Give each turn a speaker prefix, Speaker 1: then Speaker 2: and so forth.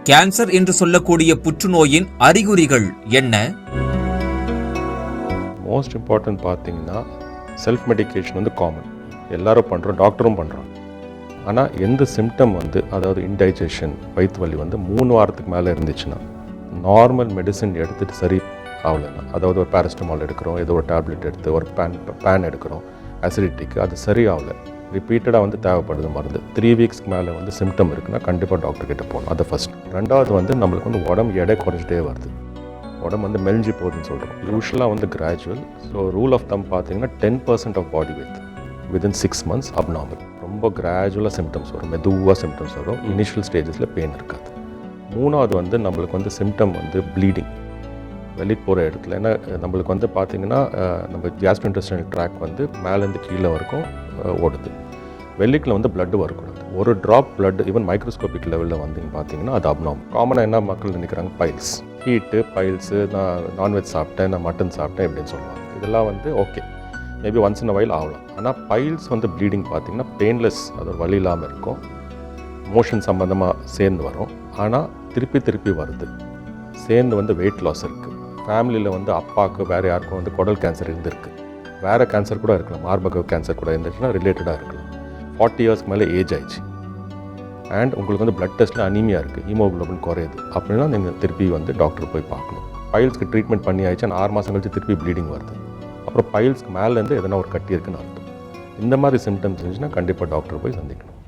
Speaker 1: Cancer என்று சொல்லக்கூடிய புற்றுநோயின் அறிகுறிகள் என்ன?
Speaker 2: மோஸ்ட் இம்பார்ட்டன்ட் பார்த்தீங்கன்னா செல்ஃப் மெடிக்கேஷன் வந்து காமன், எல்லாரும் பண்ணுறோம், டாக்டரும் பண்ணுறோம். ஆனால் எந்த சிம்டம் வந்து அதாவது இன்டைஜஷன், வயிற்று வலி வந்து 3 வாரத்துக்கு மேலே இருந்துச்சுன்னா, நார்மல் மெடிசன் எடுத்துகிட்டு சரி ஆகலைன்னா, அதாவது ஒரு பேரஸ்டமால் எடுக்கிறோம், ஏதோ ஒரு டேப்லெட் எடுத்து ஒரு பேன் எடுக்கிறோம் அசிடிட்டிக்கு, அது சரி ஆகலை, ரிப்பீட்டடாக வந்து தேவைப்படுது மருந்து, 3 வீக்ஸ்க்கு மேலே வந்து சிம்டம் இருக்குன்னா கண்டிப்பாக டாக்டர் கிட்ட போகணும். அது ஃபஸ்ட். ரெண்டாவது வந்து நம்மளுக்கு வந்து உடம்பு எடை குறைஞ்சிட்டே வருது, உடம்பு வந்து மெலிஞ்சி போகுதுன்னு சொல்கிறோம். யூஸ்வலாக வந்து gradual. So rule of thumb பார்த்தீங்கன்னா 10% of body weight within 6 months abnormal. ரொம்ப கிராஜுவலாக சிம்டம்ஸ் வரும், மெதுவாக சிம்டம்ஸ் வரும், இனிஷியல் ஸ்டேஜஸில் பெயின் இருக்காது. மூணாவது வந்து நம்மளுக்கு வந்து சிம்டம் வந்து ப்ளீடிங், வெளியே போகிற இடத்துல. ஏன்னா நம்மளுக்கு வந்து பார்த்திங்கன்னா நம்ம கேஸ்ட்ரோஇன்டெஸ்டைனல் ட்ராக் வந்து மேலேருந்து கீழே வரைக்கும் ஓடுது. வெள்ளிக்கில் வந்து பிளட்டு வரக்கூடாது. ஒரு ட்ராப் பிளட் ஈவன் மைக்ரோஸ்கோபிக் லெவலில் வந்து பார்த்தீங்கன்னா அது அப்நார்மல். காமனாக என்ன மக்கள் நினைக்கிறாங்க, பைல்ஸ், ஹீட்டு, பைல்ஸு, நான் நான்வெஜ் சாப்பிட்டேன், நான் மட்டன் சாப்பிட்டேன் அப்படின்னு சொல்லுவாங்க. இதெல்லாம் வந்து okay, maybe once in a while ஆகலாம். ஆனால் பைல்ஸ் வந்து ப்ளீடிங் பார்த்திங்கன்னா பெயின்லெஸ், அது ஒரு வலி இல்லாமல் இருக்கும், மோஷன் சம்மந்தமாக சேர்ந்து வரும். ஆனால் திருப்பி வருது, சேர்ந்து வந்து வெயிட் லாஸ் இருக்குது. ஃபேமிலியில் வந்து அப்பாவுக்கு வேறு யாருக்கும் வந்து குடல் கேன்சர் இருந்திருக்கு, வேறு கேன்சர் கூட இருக்கலாம், மார்பக கேன்சர் கூட இருந்துச்சுன்னா ரிலேட்டடாக இருக்கலாம். 40 இயர்ஸ்க்கு மேலே ஏஜ் ஆயிடுச்சு அண்ட் உங்களுக்கு வந்து பிளட் டெஸ்ட்டில் அனீமியா இருக்குது, ஹீமோகுளோபின் குறையுது அப்படின்னா நீங்கள் திருப்பி வந்து டாக்டர் போய் பார்க்கணும். பைல்ஸ்க்கு ட்ரீட்மெண்ட் பண்ணி ஆயிடுச்சு, 6 மாதம் கழிச்சு திருப்பி ப்ளீடிங் வருது, அப்புறம் பைல்ஸ்க்கு மேலேருந்து எதனா ஒரு கட்டி இருக்குன்னு அர்த்தம். இந்த மாதிரி சிம்டம்ஸ் இருந்துச்சுன்னா கண்டிப்பாக டாக்டர் போய் சந்திக்கணும்.